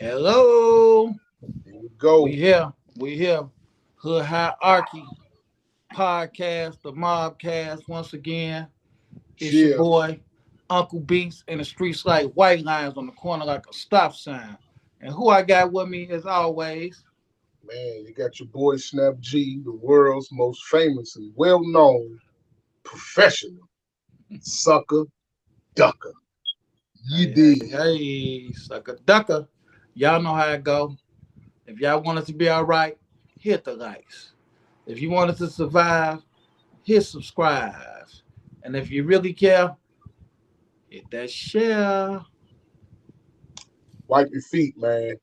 Hello. Here we go. We here. We here. Hood Hierarchy Podcast, the Mobcast. Once again, it's your Yeah, boy, Uncle Beats, in the streets like white lines on the corner like a stop sign. And who I got with me as always. man, you got your boy Snap G, the world's most famous and well-known professional sucker ducker. You did. Sucker ducker. Y'all know how it go. If y'all want us to be all right, hit the likes. If you want us to survive, hit subscribe. And if you really care, hit that share. Wipe your feet, man.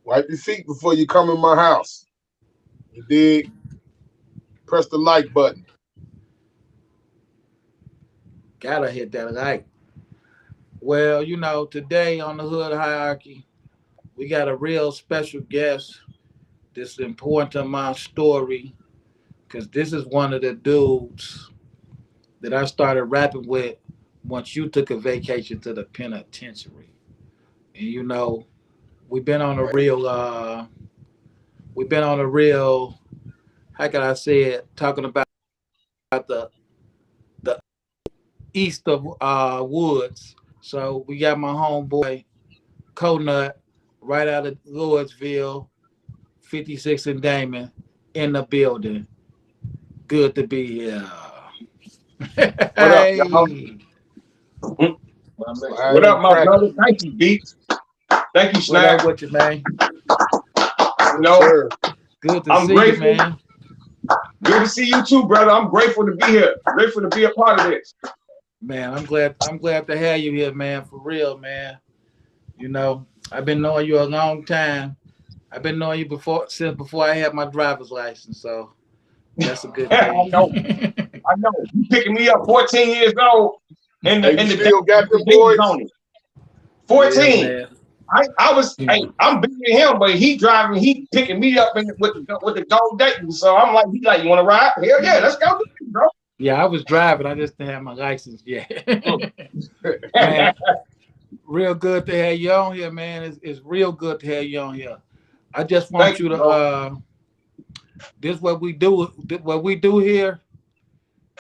Wipe your feet before you come in my house. You dig? Press the like button. Gotta hit that like. Well, today on the Hood Hierarchy, we got a real special guest. This is important to my story because this is one of the dudes that I started rapping with once you took a vacation to the penitentiary. And we've been on a Right. real we've been on a real, how can I say it, talking about the east of woods. So we got my homeboy Conut right out of Louisville, 56 and Damon in the building. Good to be here. What up, y'all? Hey, What Slide up, and my crack brother? it. Thank you, Beats. Thank you, what up Snap. with you, man? You Yes, know, sir. Good to I'm see you, grateful. man. Good to see you too, brother. I'm grateful to be here. Grateful to be a part of this. Man, I'm glad. I'm glad to have you here, man. For real, man. I've been knowing you a long time. I've been knowing you since before I had my driver's license. So that's a good I thing. know. I know. You picking me up 14 years old in Hey, the you in the still got them days boys? on it. Yeah, 14. man. I'm beating him, but he driving, he picking me up with the gold Dayton. So I'm like, he like, you want to ride? Hell yeah, let's go, bro. Yeah, I was driving. I just didn't have my license yet. Mm. Man, real good to have you on here, man. It's real good to have you on here. I just want Thank you, you to bro. this what we do. What we do here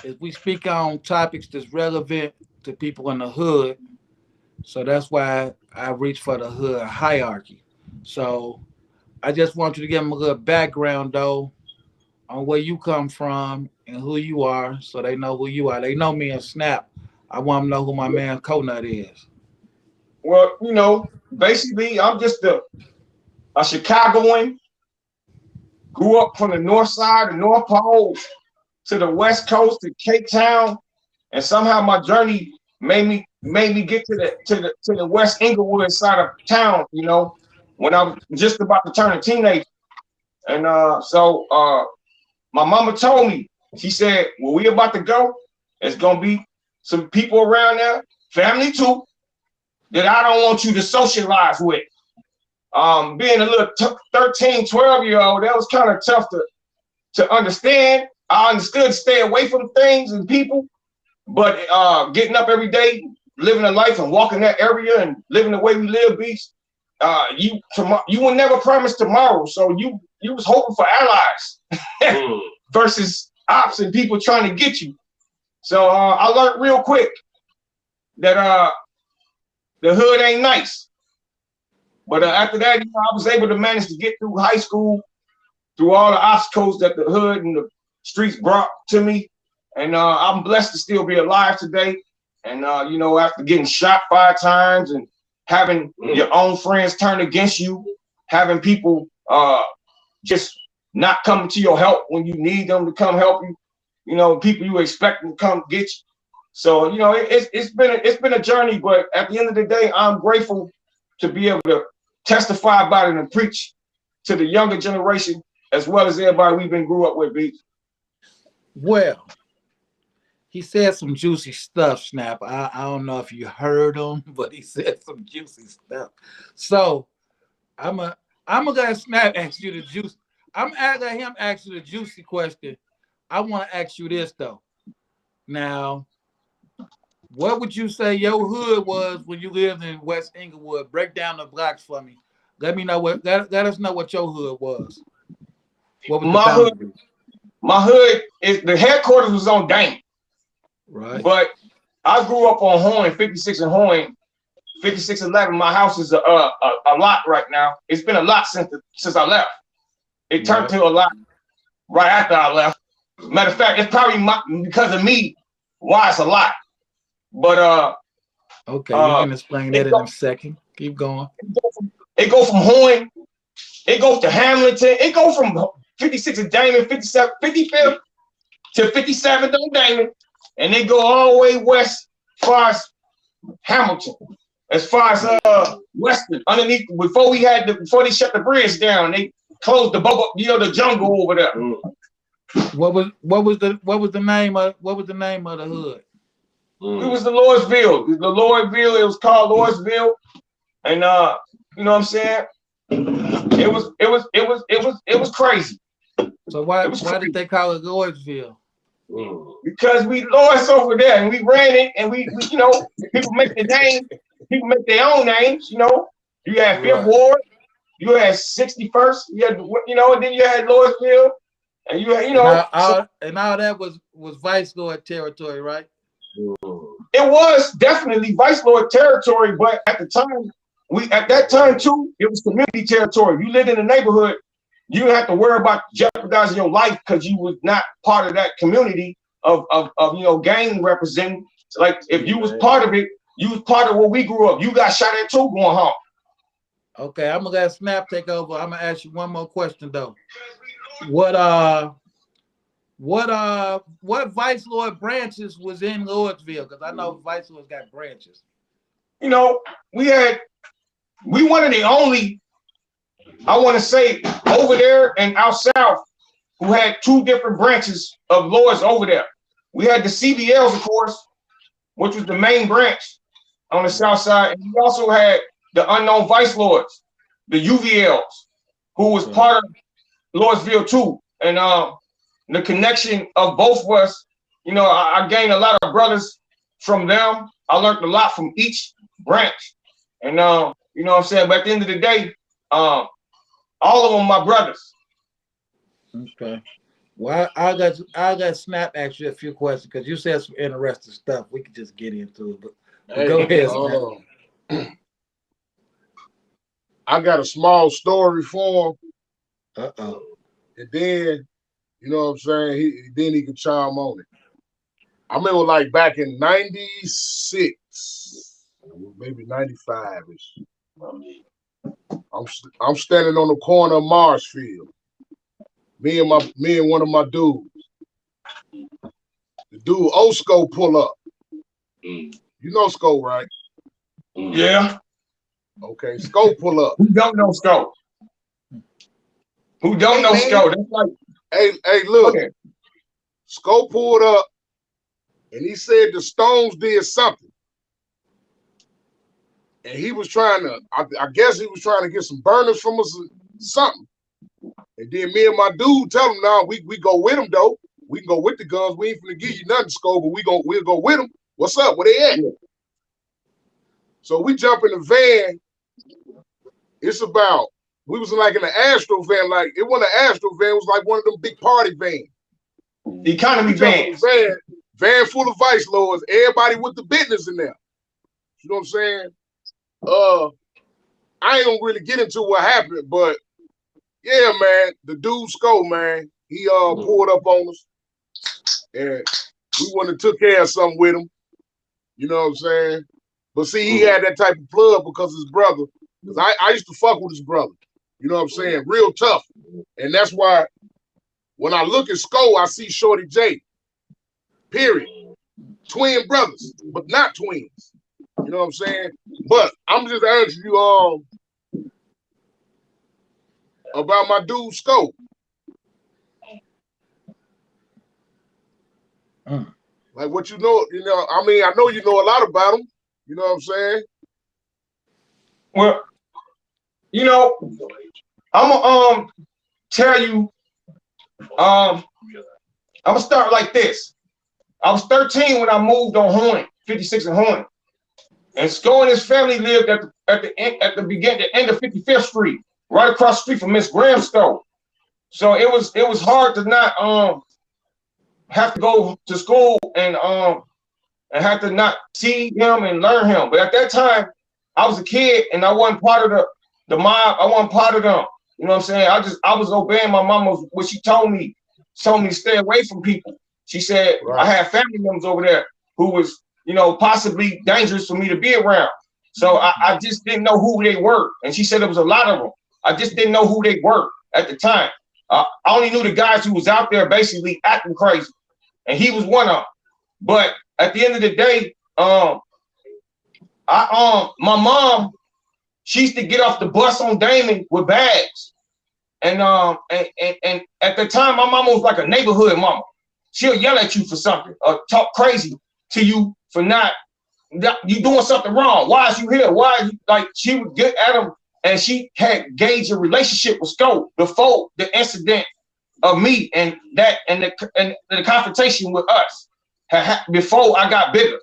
is we speak on topics that's relevant to people in the hood. So that's why I reach for the hood hierarchy. So I just want you to give them a little background though on where you come from and who you are, so they know who you are. They know me and Snap. I want them to know who my man Conut is. Well, basically, I'm just a Chicagoan. Grew up from the north side, the North Pole, to the west coast, to Cape Town, and somehow my journey made me get to the West Inglewood side of town. When I was just about to turn a teenager, and my mama told me, she said, "Well, we about to go. There's gonna be some people around there, family too, that I don't want you to socialize with." Being a little 13, 12-year old, that was kind of tough to understand. I understood to stay away from things and people, but getting up every day, living a life and walking that area and living the way we live, beats, you will never promise tomorrow. So you was hoping for allies versus ops and people trying to get you. So I learned real quick that the hood ain't nice. But after that, I was able to manage to get through high school, through all the obstacles that the hood and the streets brought to me. And I'm blessed to still be alive today. And, after getting shot 5 times and having your own friends turn against you, having people just not coming to your help when you need them to come help you, people you expect to come get you. So, it's been a journey, but at the end of the day, I'm grateful to be able to testify about it and preach to the younger generation as well as everybody we've been grew up with, B. Well, he said some juicy stuff, Snap. I don't know if you heard him, but he said some juicy stuff. So I'm a I'm gonna let Snap ask you the juice. I'm gonna let him ask you the juicy question. I want to ask you this though. Now, What would you say your hood was when you lived in West Inglewood? Break down the blocks for me. Let me know what. Let us know what your hood was. What was the My hood, boundaries? my hood is the headquarters was on Dane, Right. but I grew up on Hoyne, 56 and Hoyne, 5611. My house is a lot right now. It's been a lot since I left. It turned Right. to a lot right after I left. Matter of fact, it's probably because of me why it's a lot. But Okay, we uh, can explain it that in go, a second. Keep going. it go from Hoyne, it goes to Hamilton, it goes from 56 to Damon, 57, 55th to 57th on Damon, and they go all the way west as far as Hamilton, as far as Western, underneath before they shut the bridge down, they closed the jungle over there. What was the name of the hood? It was the Lordsville. It was called Lordsville. And you know what I'm saying? It was crazy. So It why was why did crazy. they call it Lloydsville? Because we lost over there and we ran it and we people make the name, people make their own names, You had Fifth Right. Ward, you had 61st, and then you had Louisville, and you had, And so all that was Vice Lord territory, right? it was definitely Vice Lord territory, but at that time too, it was community territory. You lived in the neighborhood, you didn't have to worry about jeopardizing your life because you was not part of that community of gang representing. Like if you was part of it, you was part of where we grew up. You got shot at too going home. Okay, I'm gonna let Snap take over. I'm gonna ask you one more question though. What what Vice Lord branches was in Lloydsville? Because I know Vice Lord's got branches. You know, we one of the only, I want to say, over there and out south who had two different branches of Lords over there. We had the CBLs, of course, which was the main branch on the south side, and we also had the unknown Vice Lords, the UVLs, who was Okay. part of Lordsville too. And the connection of both of us, I gained a lot of brothers from them. I learned a lot from each branch. And you know what I'm saying? But at the end of the day, all of them my brothers. Okay. Well, I got Snap ask you a few questions because you said some interesting stuff. We could just get into it, but go Hey, ahead, Snap. I got a small story for him, Uh-oh. and then you know what I'm saying. Then he can chime on it. I remember like back in '96, maybe '95 ish. I'm standing on the corner of Marshfield. Me and one of my dudes. The dude Osco pull up. You know Sco, right? Yeah. Okay, Sco pull up. Who don't know Scope? Who don't Hey know man, Scope? That's like, hey, look. okay. Sco pulled up and he said the Stones did something. And he was trying to, I guess he was trying to get some burners from us or something. And then me and my dude tell him, nah, we go with him though. We can go with the guns. We ain't finna give you nothing, Sco, but we'll go with them. What's up? Where they at? Yeah. So we jump in the van. It's about, we was like in an Astro van, like it wasn't an Astro van, it was like one of them big party vans. Economy We jump in bands. the van full of Vice Lords, everybody with the business in there. You know what I'm saying? I ain't gonna really get into what happened, but yeah, man, the dude Sco, man, he pulled up on us and we went and took care of something with him. You know what I'm saying? But see, he had that type of plug because his brother, because I used to fuck with his brother. You know what I'm saying? Real tough. And that's why when I look at Sco, I see Shorty J. Period. Twin brothers, but not twins. You know what I'm saying? But I'm just asking you about my dude Sco. Like what you know, I mean, I know you know a lot about him. You know what I'm saying? Well, I'm gonna tell you, I'm gonna start like this. I was 13 when I moved on Horn, 56 and Horn. And Sco and his family lived at the end of 55th Street, right across the street from Miss Graham's store. So it was hard to not have to go to school and have to not see him and learn him. But at that time, I was a kid and I wasn't part of the mob. I wasn't part of them. You know what I'm saying? I was obeying my mama what she told me to stay away from people. She said I had family members over there who was, possibly dangerous for me to be around. So I just didn't know who they were. And she said there was a lot of them. I just didn't know who they were at the time. I only knew the guys who was out there basically acting crazy. And he was one of them. But at the end of the day, my mom, she used to get off the bus on Damon with bags. And at the time, my mama was like a neighborhood mama. She'll yell at you for something or talk crazy to you for you doing something wrong. Why is you here? Why are you, like, she would get at him, and she had gauged a relationship with Sco before the incident of me and the confrontation with us before I got bigger.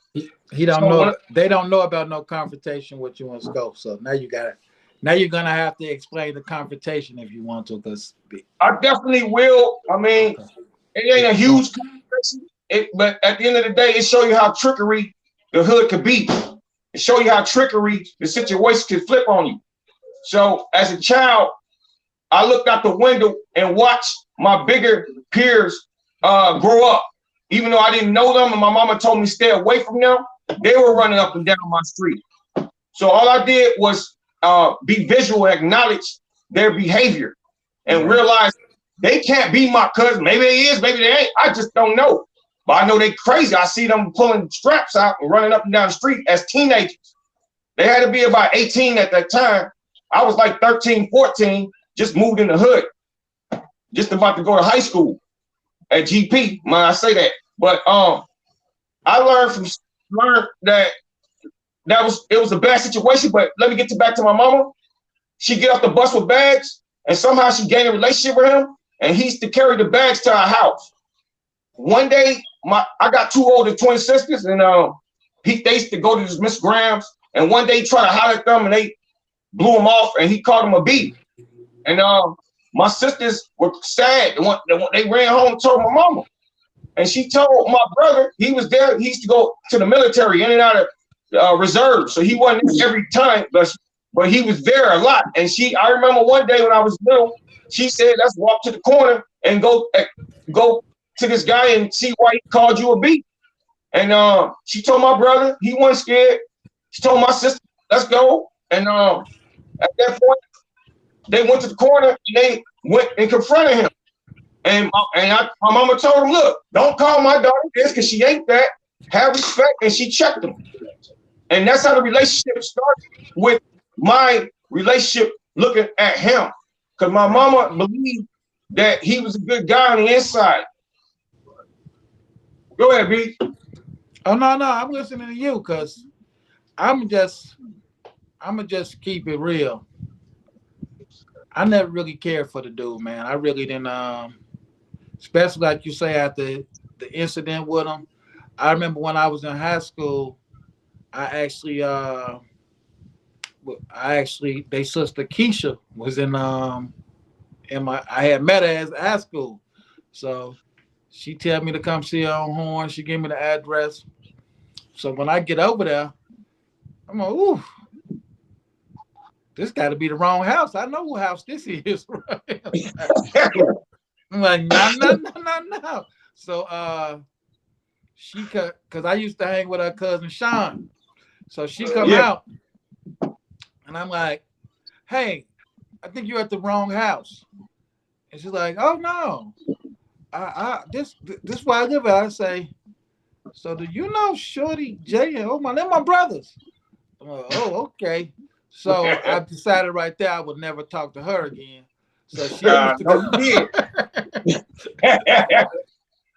He don't know. They don't know about no confrontation with you and Sco. So now you're gonna have to explain the confrontation if you want to, because I definitely will. I mean, it ain't a huge confrontation, but at the end of the day, it show you how trickery the hood could be. It show you how trickery the situation could flip on you. So as a child, I looked out the window and watched my bigger peers grow up. Even though I didn't know them and my mama told me stay away from them, they were running up and down my street. So all I did was be visual, acknowledge their behavior, and realize they can't be my cousin. Maybe they is, maybe they ain't. I just don't know. But I know they crazy. I see them pulling straps out and running up and down the street as teenagers. They had to be about 18 at that time. I was like 13, 14, just moved in the hood, just about to go to high school at GP. Man, I say that. But I learned that it was a bad situation. But let me get back to my mama. She get off the bus with bags, and somehow she gained a relationship with him, and he used to carry the bags to our house. One day, I got two older twin sisters, and they used to go to this Miss Graham's, and one day he tried to holler at them, and they blew him off, and he called him a B. And my sisters were sad. They ran home and told my mama. And she told my brother, he was there. He used to go to the military in and out of reserve. So he wasn't there every time, but he was there a lot. And I remember one day when I was little, she said, let's walk to the corner and go to this guy and see why he called you a B. And she told my brother, he wasn't scared. She told my sister, let's go. And at that point, they went to the corner and they went and confronted him. And my mama told him, look, don't call my daughter this because she ain't that. Have respect. And she checked him. And that's how the relationship started, with my relationship looking at him. Because my mama believed that he was a good guy on the inside. Go ahead, B. Oh no, I'm listening to you, because I'ma just keep it real. I never really cared for the dude, man. I really didn't, especially like you say after the incident with him. I remember when I was in high school, I actually they sister Keisha was in I had met her as high school. So she tell me to come see her on Horn. She gave me the address. So when I get over there, I'm like, ooh, this got to be the wrong house. I know what house this is. Right? I'm like, no. So because I used to hang with her cousin Sean. So she come out, and I'm like, hey, I think you're at the wrong house. And she's like, oh no, this where I live at. I say, so do you know Shorty, Jay, and Omar? They're my brothers. I'm like, oh, okay. So I decided right there I would never talk to her again. So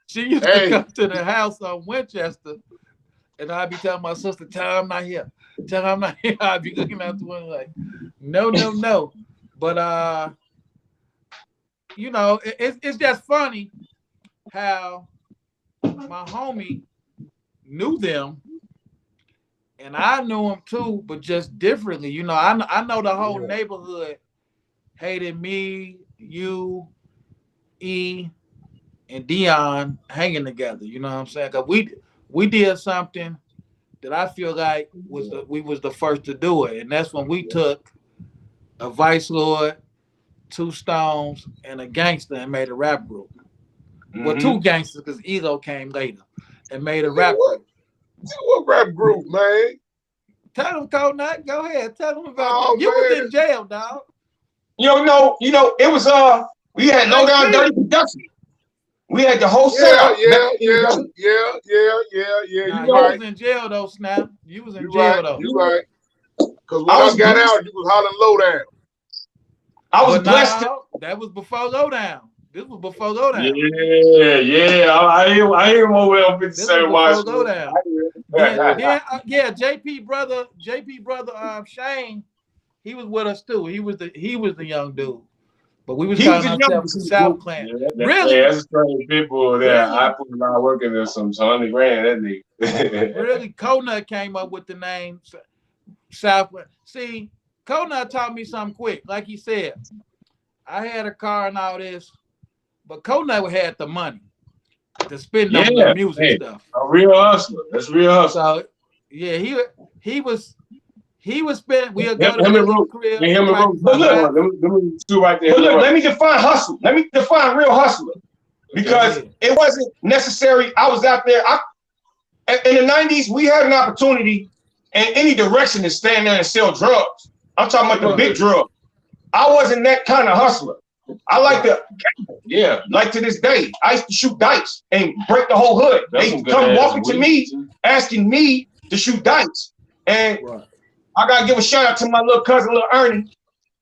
she used to come to the house on Winchester, and I'd be telling my sister, tell her I'm not here. Tell her I'm not here. I'd be looking out the window like, no. But it's just funny how my homie knew them and I knew him too, but just differently. You know, I know the whole neighborhood hated me, you, E, and Dion hanging together. You know what I'm saying? Cause we did something that I feel like we was the first to do it, and that's when we took a Vice Lord, two Stones, and a gangster and made a rap group. Well, two gangsters because Ego came later and made a rap group. What rap group, man? Tell them, Codenut. Go ahead. Tell them about Oh you was man, in jail, dog. It was we had Low Down Dirty production. We had the whole yeah, setup back yeah, in the yeah, day. yeah. Nah, You you right, was in jail though, Snap. You was in you right, jail though. you right. Cause when I I was got blessed. out, you was hollering low down. I was But blessed. now that was before Lowdown. This was before Lowdown. Yeah. I hear him over there on This was 57 before Washington. Lowdown. Yeah, JP brother, Shane, he was with us too. He was the young dude. But we was He was calling the ourselves youngest the in the South group. Clan. Yeah, Really? that's a strange people there. I Really? put a lot of work in there, some $100,000, that nigga. Really? Conut came up with the name South Clan. See, Conut taught me something quick. Like he said, I had a car and all this, but Conut had the money to spend on the Yeah, music hey, stuff. a real hustler. That's real hustler. So yeah, he was spending. We'll go to Him and Billy's Roach. crib, And him and Roach. practice But our look, rap. them two right there. But look, let me define hustle. Let me define real hustler because Yeah. it wasn't necessary. I was out there. In the 90s, we had an opportunity in any direction to stand there and sell drugs. I'm talking about the big drug. I wasn't that kind of hustler. I like to gamble. Yeah, like to this day, I used to shoot dice and break the whole hood. They come walking to me, asking me to shoot dice. And I gotta give a shout out to my little cousin, little Ernie,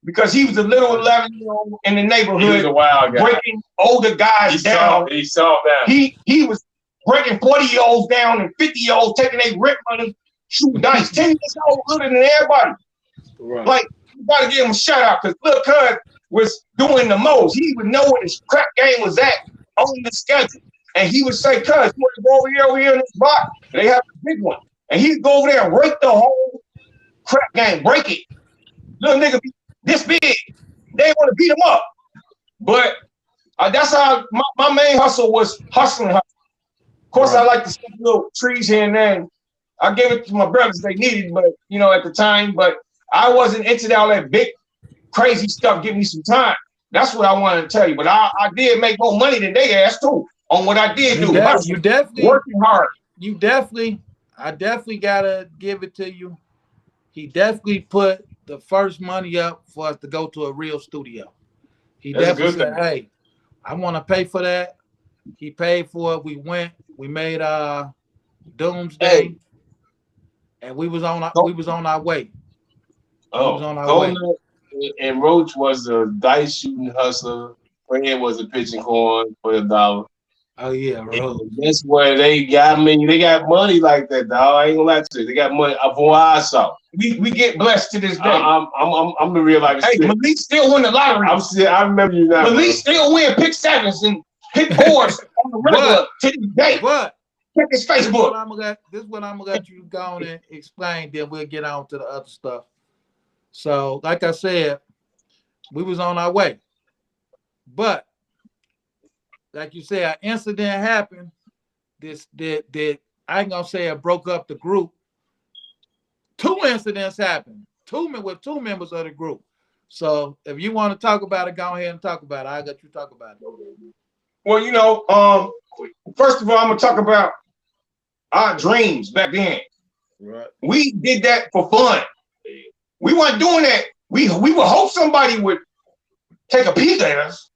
because he was a little 11-year-old in the neighborhood. He was a wild guy. Breaking older guys down. He saw that. He was breaking 40-year-olds down and 50-year-olds taking their rent money, shooting dice. 10 years old, older than everybody. Right. Like, you gotta give him a shout out because little cuz was doing the most. He would know where the crap game was at on the schedule. And he would say, cuz, you want to go over here in this box? They have a big one. And he'd go over there and rake the whole crap game, break it. Little nigga be this big. They want to beat him up. But that's how my main hustle was hustling. Of course, I like to see little trees here and there. I gave it to my brothers they needed, but at the time, but I wasn't into all that big crazy stuff. Give me some time. That's what I wanted to tell you. But I did make more money than they asked too on what I did do. You definitely working hard. I definitely gotta give it to you. He definitely put the first money up for us to go to a real studio. He definitely said, "Hey, I want to pay for that." He paid for it. We went. We made Doomsday, and we was on our way. And Roach was a dice shooting hustler. Fred was a pitching corn for $1. Oh yeah, Roach. That's where they got me. They got money like that, dog. I ain't gonna lie to you. They got money from what I saw. We get blessed to this day. I'm the real life. Hey, Malik still win the lottery. I remember you now. Malik still win pick sevens and pick fours on the regular to this day. But check his Facebook. This is what I'm gonna let you go on and explain. Then we'll get on to the other stuff. So, like I said, we was on our way, but like you said, an incident happened. That I ain't gonna say it broke up the group. 2 incidents happened. With two members of the group. So if you want to talk about it, go ahead and talk about it. I got you talk about it. Well, first of all, I'm gonna talk about our dreams back then. Right. We did that for fun. We weren't doing that. We would hope somebody would take a peek at us.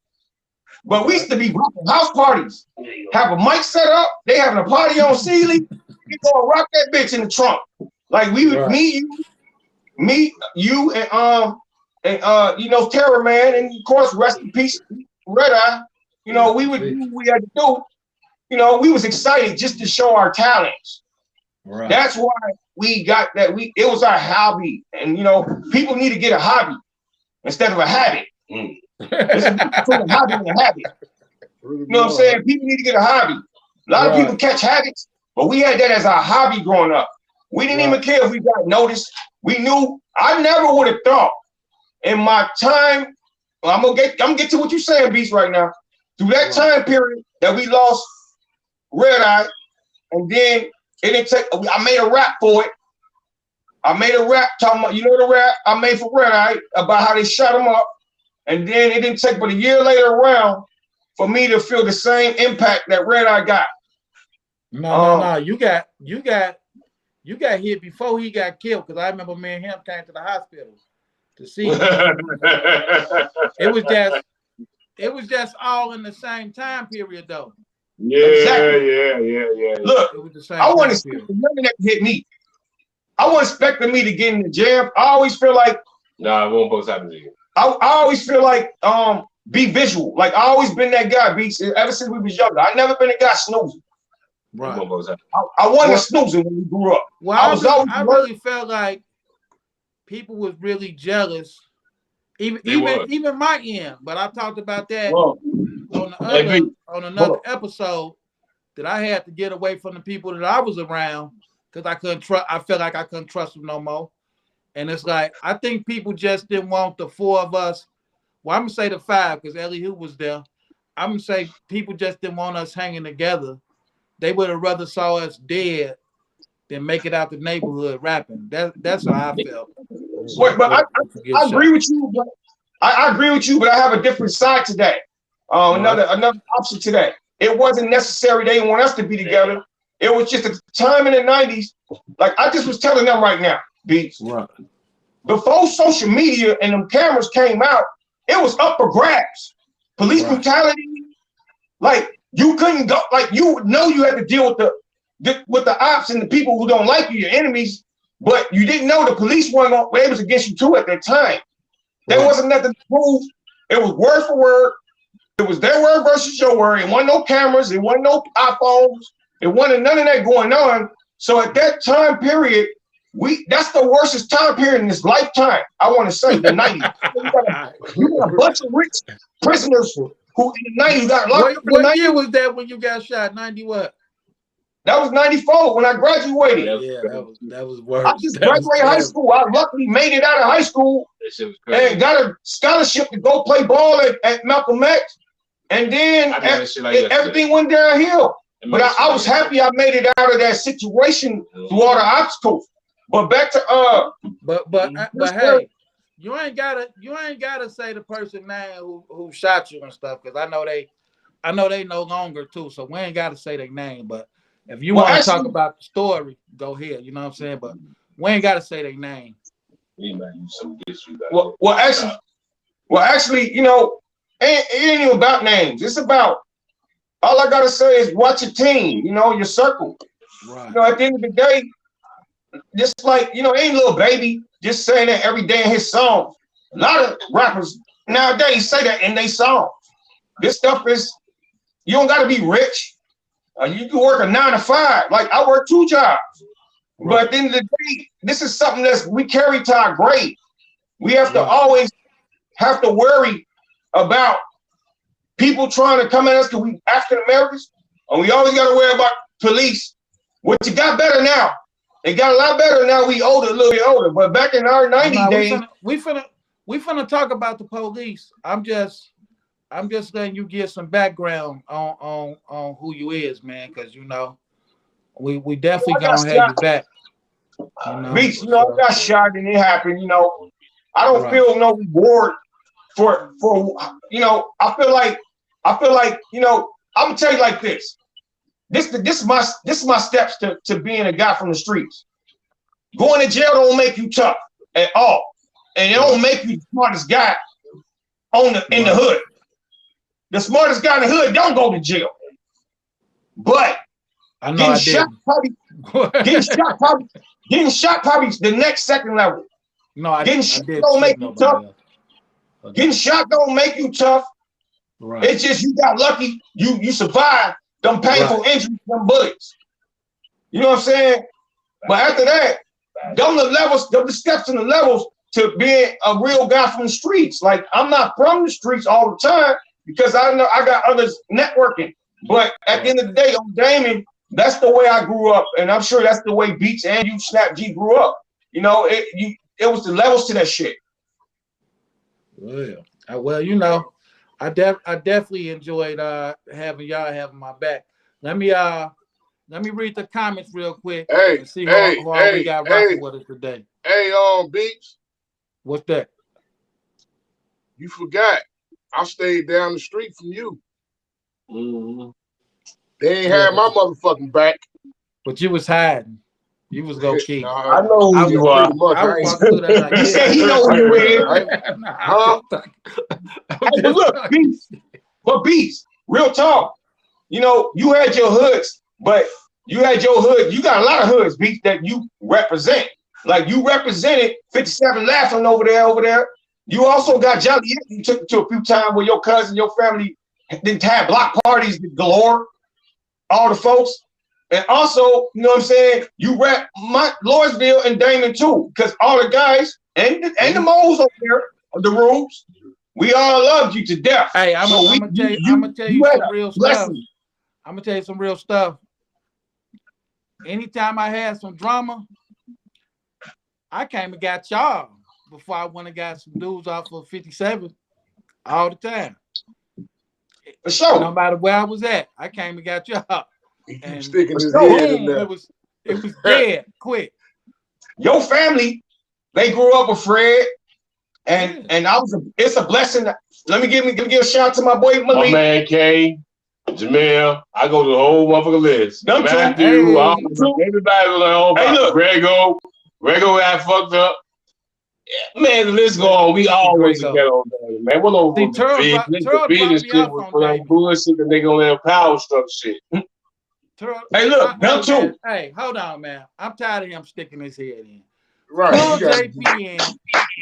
But we used to be rocking house parties. Have a mic set up. They having a party on Sealy. We gonna rock that bitch in the trunk. Like we would me, you, and Terror Man, and of course, rest in peace, Red Eye. We would do what we had to do. We was excited just to show our talents. Right. That's why we got that. It was our hobby, and people need to get a hobby instead of a habit. It's between a hobby and a habit. You know what I'm saying? People need to get a hobby. A lot of people catch habits, but we had that as our hobby growing up. We didn't even care if we got noticed. We knew. I never would have thought in my time. I'm gonna get to what you're saying, Beast, right now. Through that time period that we lost Red Eye, and then it didn't take. I made a rap for it. I made a rap talking about, the rap I made for Red Eye about how they shot him up, and then it didn't take but a year later around for me to feel the same impact that Red Eye got. No. You got hit before he got killed, because I remember me and him came to the hospital to see him. It was just all in the same time period though. Yeah, exactly. Yeah. Look, it was the same I wasn't expecting nothing that hit me. I wasn't expecting me to get in the jam. I always feel like it won't supposed to happen to you. I always feel like be visual. Like I always been that guy, Beats, ever since we was younger. I never been a guy snoozing. Right. I wasn't snoozing when we grew up. Well, I really felt like people was really jealous. Even my end, but I talked about that on another episode, that I had to get away from the people that I was around because I couldn't trust. I felt like I couldn't trust them no more. And it's like I think people just didn't want the four of us. Well, I'm gonna say the five because Ellie Who was there. I'm gonna say people just didn't want us hanging together. They would have rather saw us dead than make it out the neighborhood rapping. That's how I felt. But I agree with you. But I agree with you, but I have a different side to that. Another option to that. It wasn't necessary. They didn't want us to be together. It was just a time in the 90s. Like I just was telling them right now, Beats. Right. Before social media and them cameras came out, it was up for grabs. Police brutality, like you couldn't go, like you had to deal with the ops and the people who don't like you, your enemies, but you didn't know the police weren't on, it was against you too at that time. There wasn't nothing to prove. It was word for word. It was their word versus your word. It wasn't no cameras. It wasn't no iPhones. It wasn't none of that going on. So at that time period, that's the worstest time period in this lifetime. I want to say the 90s. You got a bunch of rich prisoners who in the 90s got locked up. What year was that when you got shot? 90 what? That was 94 when I graduated. Yeah, that was worse. I just graduated high school. I luckily made it out of high school and got a scholarship to go play ball at Malcolm X. And then everything went downhill. But I was happy I made it out of that situation through all the obstacles. But back to but hey, you ain't gotta say the person name who shot you and stuff, because I know they no longer too. So we ain't gotta say their name. But if you want to talk about the story, go ahead. You know what I'm saying? But we ain't gotta say their name. Well, actually, it ain't even about names. It's about all I gotta say is watch your team. Your circle. Right. At the end of the day. Just like, ain't Lil Baby just saying that every day in his songs. A lot of rappers nowadays say that in their songs. This stuff is, you don't got to be rich. You can work a 9 to 5. Like I work 2 jobs. Right. But at the end of the day, this is something that we carry to our grave. We have to always have to worry about people trying to come at us because we African Americans. And we always got to worry about police. What you got better now. It got a lot better now. We older, a little bit older, but back in our 90 days, we finna talk about the police. I'm just letting you get some background on who you is, man, because we definitely gonna have you back. Beats, I got shot and it happened. I don't feel no reward for I feel like I'm gonna tell you like this. This is my steps to being a guy from the streets. Going to jail don't make you tough at all, and it don't make you the smartest guy in the hood. The smartest guy in the hood don't go to jail, but getting shot probably the next second level. Getting shot don't make you tough. Getting shot don't make you tough. Right. It's just you got lucky. You survived them painful injuries, them bullets. You know what I'm saying? But after that, them the steps and the levels to being a real guy from the streets. Like I'm not from the streets all the time because I know I got others networking. But at the end of the day, on Damon, That's the way I grew up, and I'm sure that's the way Beats and you Snap G grew up. You know, it was the levels to that shit. Well, you know, I definitely enjoyed having y'all having my back. Let me read the comments real quick Hey, and see hey, who all we hey, got hey, rocking with us today. hey, Beats, What's that? you forgot. I stayed down the street from you. Mm-hmm. They ain't Yeah, had my motherfucking back. but you was hiding. You was low key. Nah, I know who I you was, are. pretty much. I was I ain't. walking through there like, He yeah, said he know who you is. Nah, Huh? I'm Hey, but just look, talking. Beats, but Beats, real talk. You know, you had your hoods, but you had your hood. You got a lot of hoods, Beats, that you represent. Like you represented 57 Laughing over there. You also got Jolly. You took it to a few times where your cousin, your family didn't have block parties galore, all the folks. And also, you know what I'm saying? You rap my Lawrenceville and Damon too, because all the guys and the moles over there, the rooms, we all loved you to death. Hey, I'm So gonna tell you had some a real stuff. blessing. I'm gonna tell you some real stuff. Anytime I had some drama, I came and got y'all before I went and got some dudes off of 57 all the time. For sure. No matter where I was at, I came and got y'all. He keep And sticking his boom, head in boom, there. it was dead quick. Your family, they grew up with Fred, and it's a blessing. Let me give a shout out to my boy Malik. My man K, Jamel, I go to the whole motherfucking list. Them two. Matthew, Hey. everybody was like, oh, Hey, look. Grego got fucked up. Yeah, man, the list go on. We all was Grego. together on that, man. We're no See, the Turl business dropped me shit off was on for that Damon. bullshit that they gonna have power structure shit. Hey, look, them two. Man, hey, hold on, man. I'm tired of him sticking his head in. Right. Pull You gotta, JP in.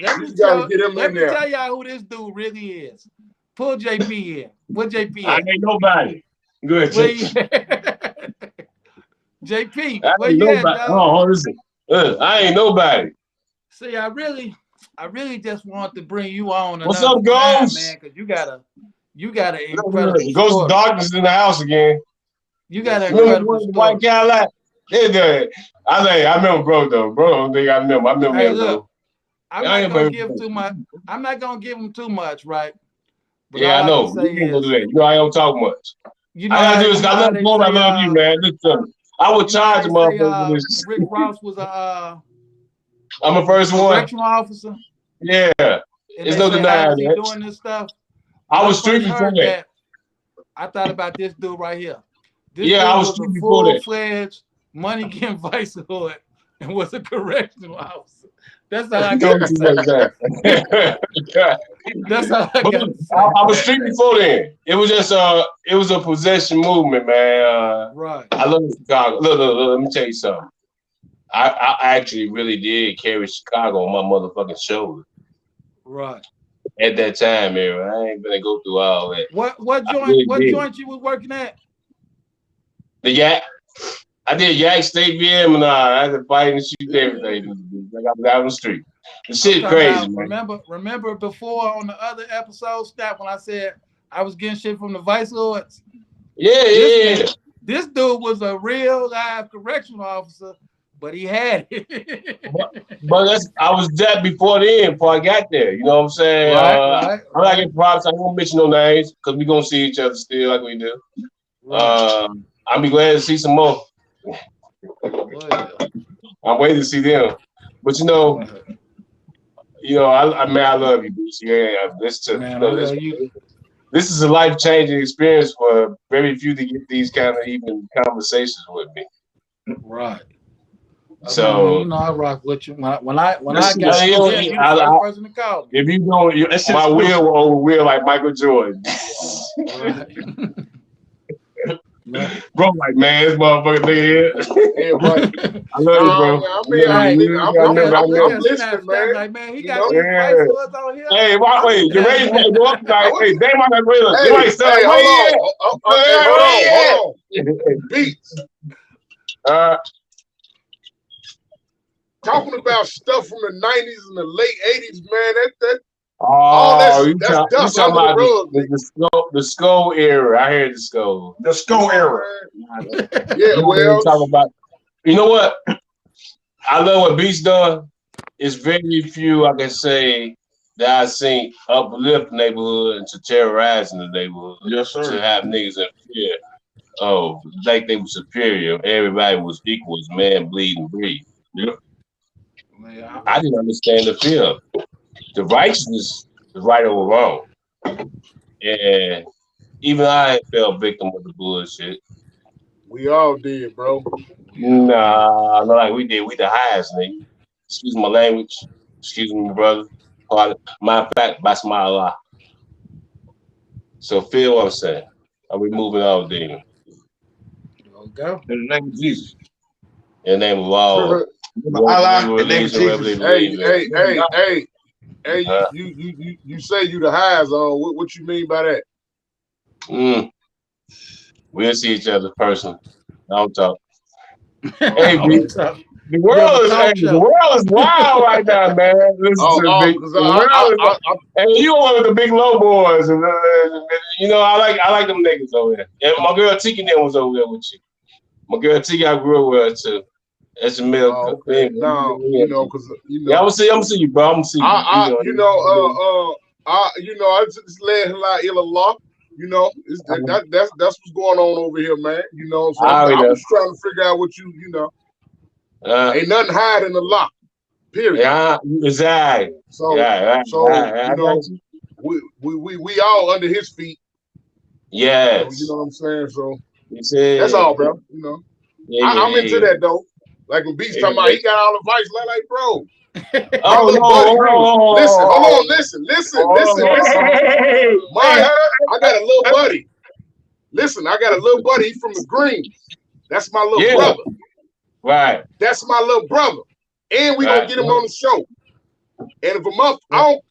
Let you gotta get him let in me there. tell y'all who this dude really is. Pull JP in. What JP I at? ain't nobody. Good. Where you JP, I where ain't you at, nobody. dog? Oh, listen. I ain't nobody. See, I really just want to bring you on What's another up, time, Ghost? man, because you got an incredible Ghost of story. Darkness in the house again. You got an Remember incredible the white story. Cadillac? I remember bro though. Bro don't think I remember. I remember Hey, him, look, bro. I'm I not ain't gonna gonna- give too much. I'm not gonna give him too much, right? But Yeah, all I I can know. say You ain't gonna is, do that. You know I don't talk much. you know I gotta do this. you know I how love they you. I say, love you, man. Listen, I would you know how charge they a say motherfucker for this. Rick Ross was a I'm the first one. correctional officer, Yeah. and It's they no said, how was denying he that. doing this stuff? When I I was street first before heard that. that, I thought about this dude right here. This Yeah, dude I was was a street before that. full-fledged money getting vice lord and was a correctional officer. That's all I got to Don't you say. like that. That's all I But got look, to say. I was street before then. It was just it was a possession movement, man. Right. I love Chicago. Look, let me tell you something. I actually really did carry Chicago on my motherfucking shoulder Right. at that time, man. I ain't gonna go through all that. What I joint? really What did. joint you was working at? The Yak. I did Yak State VM and I had to fight and shoot everything. Like I was out on the street. The shit crazy, man. Remember before on the other episode, Snap, when I said I was getting shit from the vice lords? Yeah. This dude was a real live correctional officer, but he had it. But I was that before then, before I got there. You know what I'm saying? Right. I'm not getting props. I won't mention no names because we're gonna see each other still like we do. Right. I'll be glad to see some more. Well, I'm waiting to see them. But I love you, bitch. Yeah, man, I love you. this is a life-changing experience for very few to get these kind of even conversations with me. Right. So I rock with you. When I got you you the first person to call me. if you don't, my will over will like Michael Jordan. Right. Bro, like, man, this motherfucker nigga. Yeah, right. I love you, bro. I'm listening, man. Like, man, he You got know? these vice lords on here. Hey, wait, your ratings might go up tonight. Hey, they might not go up. Hey, You might say, hold on. Beats. Talking about stuff from the 90s and the late 80s, man, All Oh, that's you dust talking under the about rug, nigga. the skull era. I heard the skull. The skull era. Yeah, You know what I'm well, talking about. You know what? I love what Beast done. It's very few I can say that I seen uplift neighborhood to terrorizing the neighborhood. Yes, To sir. have niggas in fear. Oh, like they were superior. Everybody was equal as man bleed and breathe. Yeah. Man, I didn't understand the fear. The righteousness is right over wrong. And even I fell victim of the bullshit. we all did, bro. Nah, not like we did. We the highest, nigga. Excuse my language. Excuse me, brother. Matter of fact, that's my Allah. So feel what I'm saying. I'm removing all demons. go. In the name of Jesus. In the name of all. Allah, in the name of Whatever they Jesus. Hey, believe in. hey, hey, hey, hey, Uh, you say you the highs on. What you mean by that? mm, we'll see each other personally. Don't talk. Hey, Oh, B, okay. the You have a world is talk the show. world is wild right now, man. Listen to Oh, me. because The world is I and you one of the big low boys, and you know I like them niggas over there. And my girl Tiki then was over there with you. My girl Tiki, I grew up with her too. That's a middle. oh, okay. Now, because Yeah, I'm gonna see you, bro. I'm gonna see you. I just let la ilallah. That's what's going on over here, man. So I already I know. was trying to figure out what ain't nothing hiding the lock. Period. Yeah, exactly. So Yeah, so I got you. we all under his feet. Yes. You know what I'm saying? So You said, that's all, bro. I'm into yeah. that though. Like when Beast talking about he got all the advice, like bro. My Oh little buddy, no! listen, hold on, listen. Hey, I got a little buddy. Listen, I got a little buddy from the Greens. That's my little yeah, brother. right, That's my little brother. And we gonna right. get him on the show. And if a month, I don't.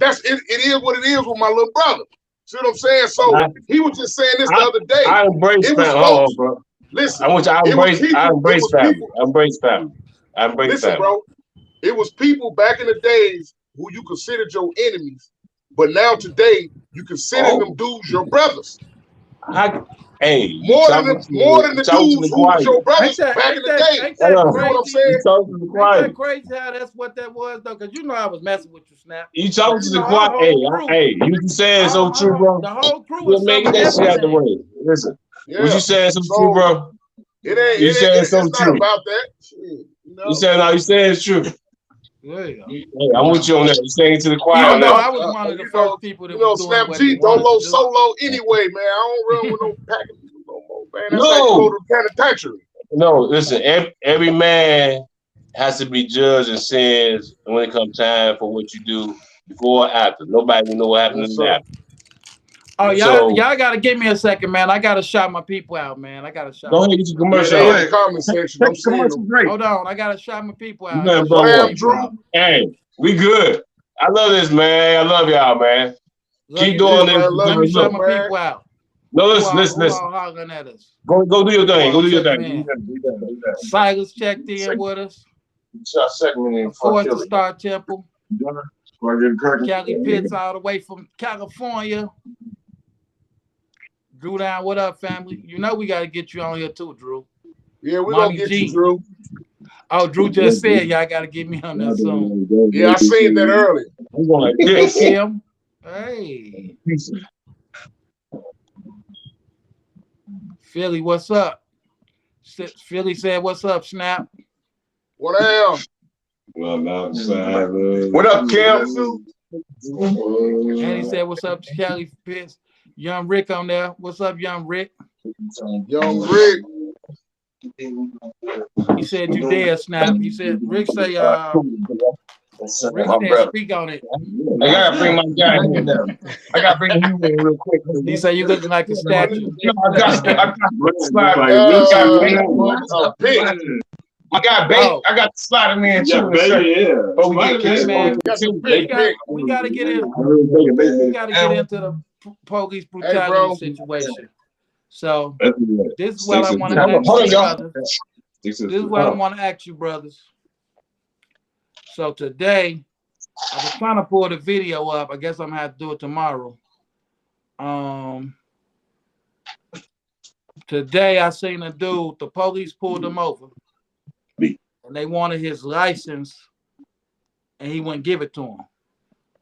It is what it is with my little brother. See what I'm saying? So he was just saying this the other day. I embrace It was family. folks. Bro. Listen, I it was embrace family. people. I embrace family. I embrace Listen, family. bro. It was people back in the days who you considered your enemies, but now today you consider them dudes your brothers. Hey, More than the dudes who was your brothers back in the day. Ain't that You know what I'm crazy? saying? Ain't that crazy how that's what that was though? Cause you know I was messing with you, Snap. You talking to the Our quiet? whole crew, Hey, you saying so true, bro? the whole crew You is make some of that shit out the everything. way. Listen, Yeah. what you saying so true, bro? It's not about that. You saying no? You saying it's true. Yeah. Hey, I'm with you on that. You saying to the choir. Even though I was one of the first people that was doing Snap what T, he wanted Dolo to do. Solo anyway, man. I don't run with no packing people no more, man. That's how you go to penitentiary. No, listen, every man has to be judged and sins when it comes time for what you do before or after. Nobody will know what happened in that. Oh, y'all gotta give me a second, man. I gotta shout my people out, man. I gotta shout. Go ahead, get your commercial. Yeah, in the comment section. I'm seeing them. Hold on, I gotta shout my people out. Man, Drew. Hey, we good. I love this, man. I love y'all, man. Keep doing this. Let me shout my people out. No, listen. Hollering at us. Go do your thing. Go do your thing. Silas checked in with us. Of course, the Star Temple. Cali Pitts all the way from California. Drew Down, what up, family? You know we got to get you on here too, Drew. Yeah, we're going to get you, Drew. Oh, Drew just said y'all got to get me on there soon. Yeah, I seen that earlier. Hey, Kim. Hey. Philly, what's up? Philly said, what's up, Snap? What else? Well, outside. What up, Kim? And he said, what's up, Cali Pitts? Young Rick on there. What's up, Young Rick? Young Rick. He said you there, Snap. He said Rick say Rick said speak on it. I gotta bring my guy in there. I gotta bring you in real quick. He said you looking like a statue. I got I got bait. I got the slide in there too. But we gotta get into the police brutality situation. So this is what I want to ask you, brothers. This is what I want to ask you, brothers. So today I was trying to pull the video up. I guess I'm gonna have to do it tomorrow. Um, Today I seen a dude. The police pulled him over, and they wanted his license, and he wouldn't give it to him.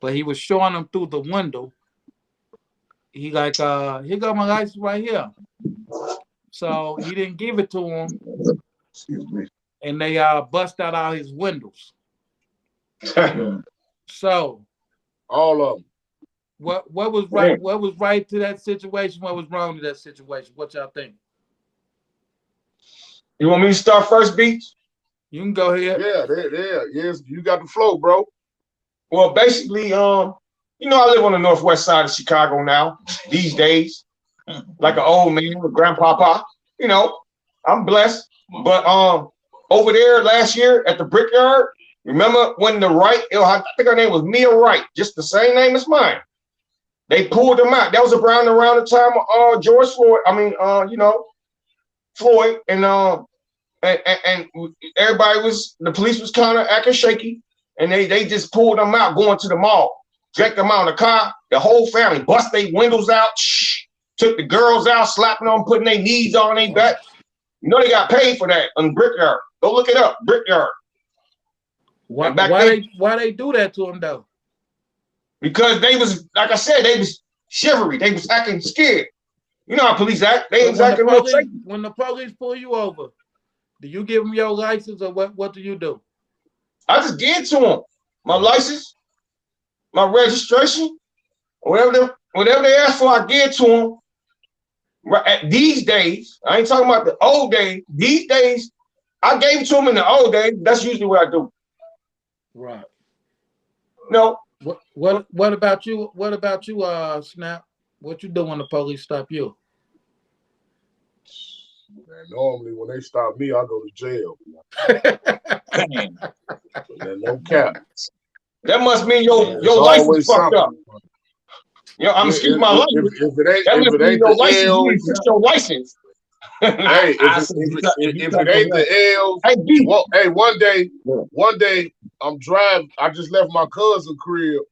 But he was showing them through the window. He like, here got my license right here. So he didn't give it to him, and they bust out all his windows. So All of them. what was right? What was right to that situation? What was wrong to that situation? What y'all think? You want me to start first, Beach? You can go ahead. Yes, you got the flow, bro. Well, basically, you know, I live on the northwest side of Chicago now, these days, like an old man with grandpapa. You know, I'm blessed. But over there last year at the Brickyard, remember when the Wright, I think her name was Mia Wright, just the same name as mine. They pulled them out. That was around the time of George Floyd. I mean, you know, Floyd, and everybody the police was kind of acting shaky, and they just pulled them out going to the mall, dragged them out in the car, the whole family, bust their windows out, took the girls out, slapping them, putting their knees on their back. You know they got paid for that on Brickyard. Go look it up, Brickyard. Why they do that to him though? Because they was, like I said, they was chivalry. They was acting scared. You know how police act. They was acting real safe. When the police pull you over, do you give them your license or what do you do? I just give it to them. My license, my registration, whatever they ask for, I give it to them. Right, these days, I ain't talking about the old days. These days, I gave it to them in the old days. That's usually what I do. Right. No. What about you? What about you, Snap? What you do when the police stop you? Man, normally when they stop me, I go to jail. No cap. That must mean your license fucked up. Yo, I'm excuse my language. If it ain't the license, L, you fix your license. Hey, if it ain't the L, hey, one day I'm driving. I just left my cousin's crib.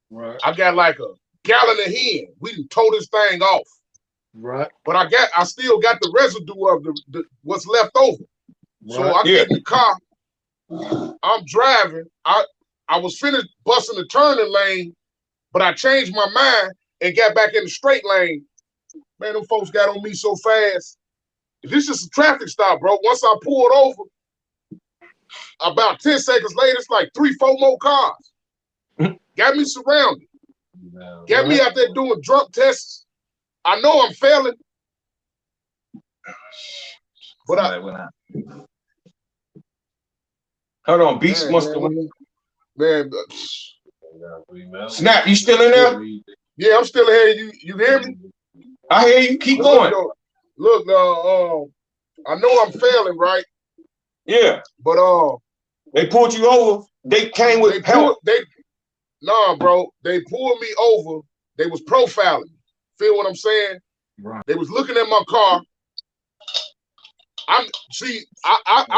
Right. I got like a gallon of hen. We done tore this thing off. Right. But I still got the residue of the what's left over. Right. So I get in the car. I'm driving. I was finished busting the turning lane, but I changed my mind and got back in the straight lane. Man, them folks got on me so fast. This is a traffic stop, bro. Once I pulled over, about 10 seconds later, it's like 3-4 more cars. Got me surrounded. Got me out there doing drug tests. I know I'm failing. But hold on, Beast must have man. Snap, you still in there? Yeah, I'm still here. You hear me? I hear you. Keep going. Look, I know I'm failing, right? Yeah. But they pulled you over. They came with help. Nah, bro. They pulled me over. They was profiling. Feel what I'm saying? Right. They was looking at my car. I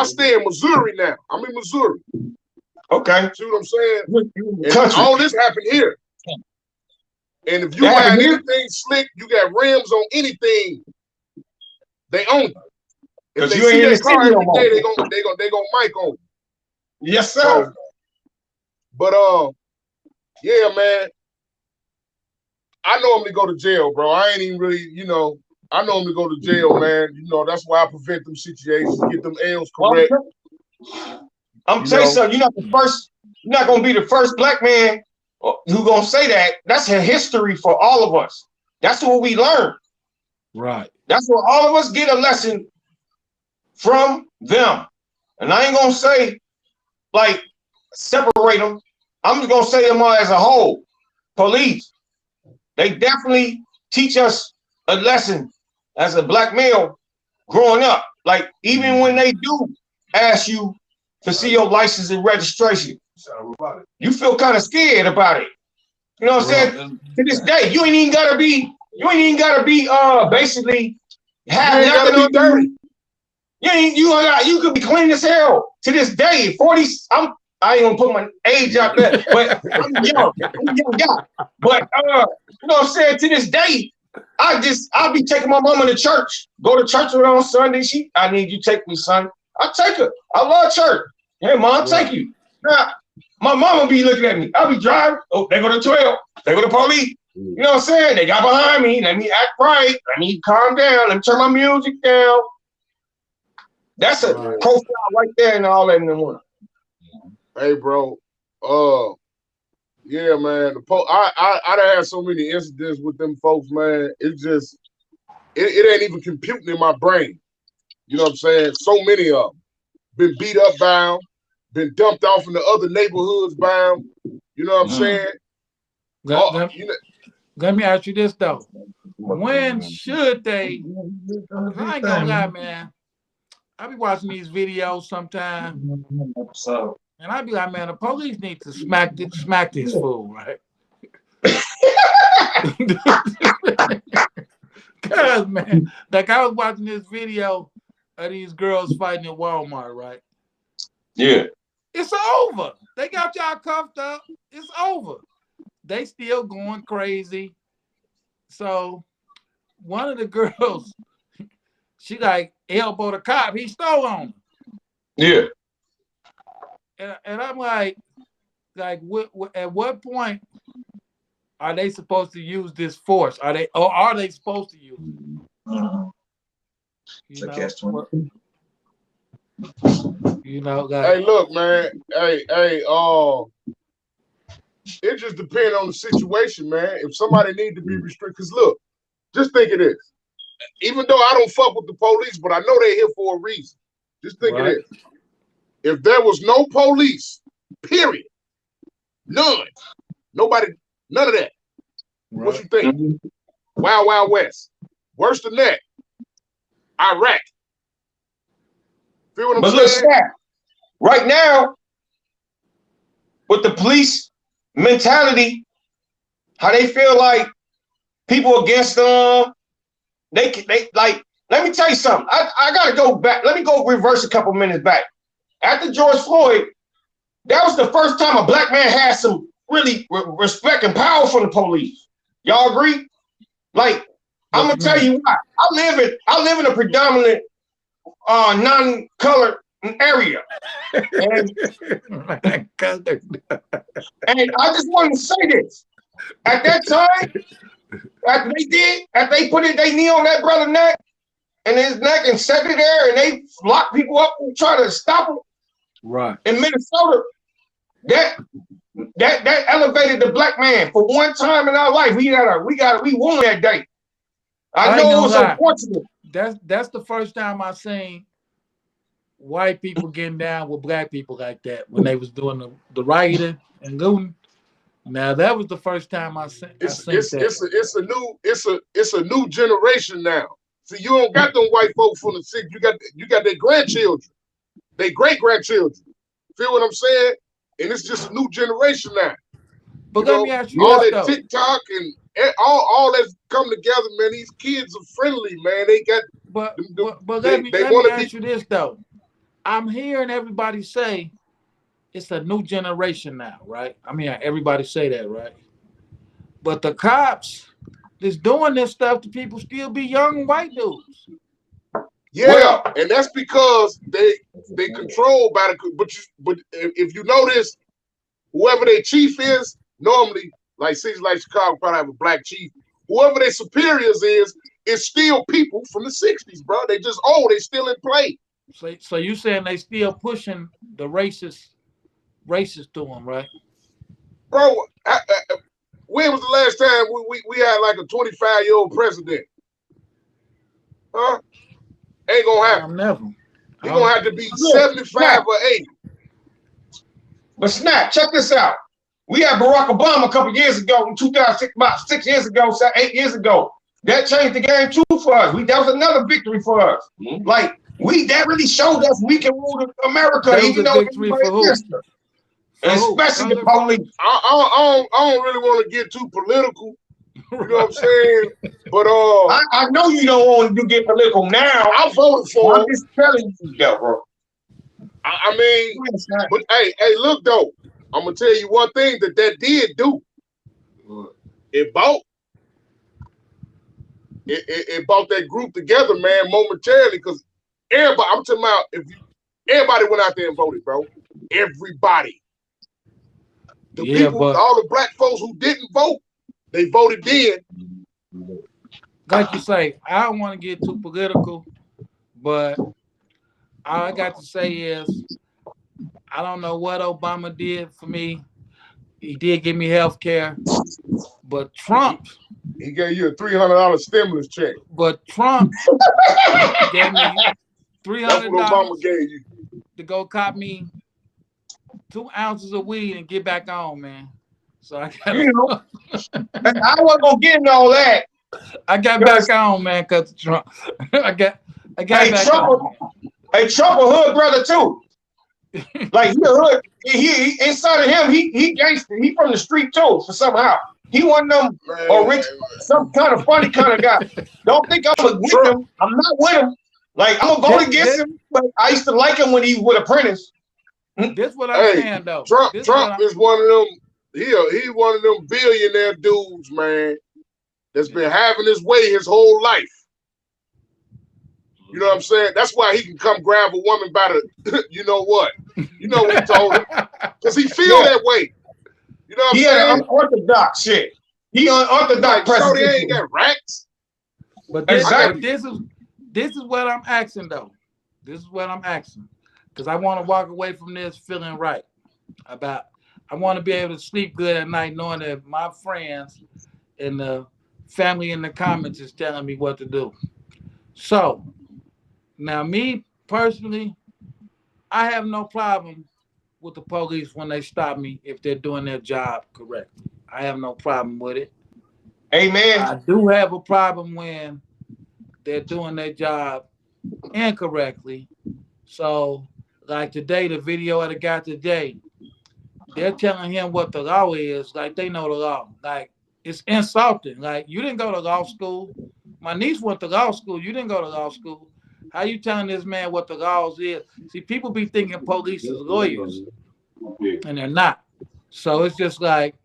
stay in Missouri now. I'm in Missouri. Okay. See what I'm saying? And all this happened here. And if you got anything slick, you got rims on anything, they own it. If they see that car every day, they gonna mic on you. Yes, sir. So, but yeah, man. I normally go to jail, bro. I ain't even really, I normally go to jail, man. That's why I prevent them situations, get them L's correct. I'm telling you something, you're not gonna be the first black man who gonna say that. That's a history for all of us. That's what we learn. Right. That's what all of us get a lesson from them. And I ain't gonna say like separate them. I'm just gonna say them all as a whole. Police, they definitely teach us a lesson as a black male growing up. Like even when they do ask you to see your license and registration, you feel kind of scared about it. You know what I'm saying? To this day, you ain't even gotta be basically have nothing on dirty. You could be clean as hell. To this day, I ain't gonna put my age out there, but I'm young. I'm a young guy. But you know what I'm saying? To this day, I'll be taking my mama to church. Go to church with her on Sunday. I need you to take me, son. I take her. I love church. Hey, mom, take you. Now, my mama be looking at me. I'll be driving. Oh, they go to 12. They go to police. You know what I'm saying? They got behind me. Let me act right. Let me calm down. Let me turn my music down. That's a profile right there and all that in the one. Hey, bro. Yeah, man. I done had so many incidents with them folks, man. It's just it ain't even computing in my brain. You know what I'm saying? So many of them been beat up by them, been dumped off in the other neighborhoods by them. You know what I'm saying? Let me ask you this though: when should they? I ain't gonna lie, man. I be watching these videos sometimes, and I be like, man, the police need to smack this fool, right? Cause man, like I was watching this video of these girls fighting in Walmart, right? Yeah. It's over. They got y'all cuffed up. It's over. They still going crazy. So one of the girls, she like elbowed a cop. He stole on her. Yeah. And I'm like, at what point are they supposed to use this force? Are they supposed to use it? Hey, look, man. Hey, it just depends on the situation, man. If somebody need to be restricted, because look, just think of this. Even though I don't fuck with the police, but I know they're here for a reason. Just think of this. If there was no police, period, none of that. What you think? Wild Wild West. Worse than that, Iraq. Feel what I'm saying? Look, right now, with the police mentality, how they feel like people against them, they like. Let me tell you something. I gotta go back. Let me go reverse a couple minutes back. After George Floyd, that was the first time a black man had some really respect and power from the police. Y'all agree? Like, I'm gonna tell you why. I live in a predominant non-colored area. And I just want to say this. At that time, after they put their knee on that brother's neck and his neck and set it there and they lock people up and try to stop him. Right. In Minnesota, that elevated the black man for one time in our life. We won that day. I know it was unfortunate. That's the first time I seen white people getting down with black people like that when they was doing the rioting and looting. Now that was the first time I seen that. It's a new generation now. See, you don't got them white folks from the city. You got their grandchildren, their great grandchildren. Feel what I'm saying? And it's just a new generation now. But let me ask you all this, that though. TikTok and all that's come together, man. These kids are friendly, man. They got. But let me ask you this though. I'm hearing everybody say it's a new generation now, right? I mean, everybody say that, right? But the cops that's doing this stuff to people still be young white dudes. Yeah, and that's because they control by the. But if you notice, whoever their chief is, normally, like cities like Chicago probably have a black chief. Whoever their superiors is still people from the 60s, bro. They just old. They still in play. So you saying they still pushing the racist to them, right? Bro, when was the last time we had like a 25-year-old president? Huh? Ain't gonna happen. Never. You're gonna have to be 75 or 80. But Snap, check this out. We had Barack Obama a couple years ago in 2006, about 6 years ago, 8 years ago. That changed the game too for us. That was another victory for us. Like that really showed us we can rule America, even though victory for who? Especially the police. I don't really want to get too political. You know what I'm saying? But I know you don't want to get political now. I voted for him. I'm just telling you that, bro. I mean, but hey, look though. I'm gonna tell you one thing that did do. It brought it brought that group together, man, momentarily. Because everybody, I'm talking about, everybody went out there and voted, bro. Everybody. The people, but all the black folks who didn't vote, they voted then. like you say, I don't want to get too political, but all I got to say is I don't know what Obama did for me. He did give me health care, but Trump. He gave you a $300 stimulus check. But Trump gave me That's what Obama $300 gave you. to go cop me 2 ounces of weed and get back on, man. So I got, I wasn't gonna get into all that. I got back on, man, because of Trump. I got back on. Hey, Trump a hood brother too. Like he a hood. He inside of him, he gangster. He from the street too. For somehow he one of them or rich, some kind of funny kind of guy. Don't think I'm with him. I'm not with him. Like I'm gonna vote against him, but I used to like him when he was Apprentice. This what I'm saying though. Trump is one of them. He one of them billionaire dudes, man, that's been having his way his whole life. You know what I'm saying? That's why he can come grab a woman by the, you know what? You know what he told him? Because he feel that way. You know what I'm saying? He unorthodox shit. He unorthodox president. They ain't got racks. But this is what I'm asking though. This is what I'm asking. Because I want to walk away from this feeling right. I want to be able to sleep good at night knowing that my friends and the family in the comments is telling me what to do. So, now me personally, I have no problem with the police when they stop me if they're doing their job correctly. I have no problem with it. Amen. I do have a problem when they're doing their job incorrectly. So, like today, the video I got today, they're telling him what the law is, like they know the law. Like, it's insulting. Like, you didn't go to law school. My niece went to law school. You didn't go to law school. How you telling this man what the laws is? See, people be thinking police is lawyers, and they're not. So it's just like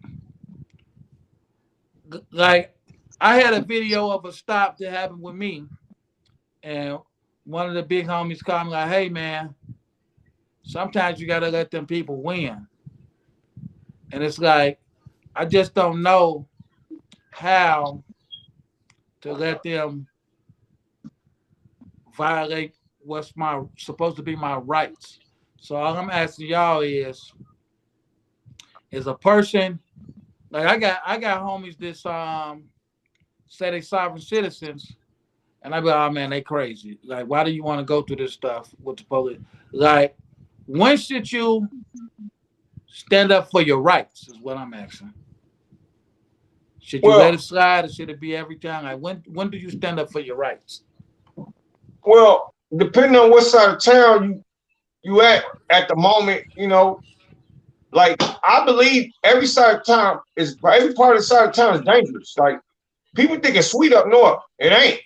I had a video of a stop that happened with me, and one of the big homies called me like, hey, man, sometimes you got to let them people win. And it's like, I just don't know how to let them violate what's supposed to be my rights. So all I'm asking y'all is a person, like I got homies that say they sovereign citizens, and I be like, oh man, they crazy. Like, why do you want to go through this stuff with the police? Like, when should you stand up for your rights is what I'm asking. Should you let it slide or should it be every time? Like, when do you stand up for your rights? Well, depending on what side of town you at the moment, you know, like I believe every part of the side of town is dangerous. Like people think it's sweet up north. It ain't.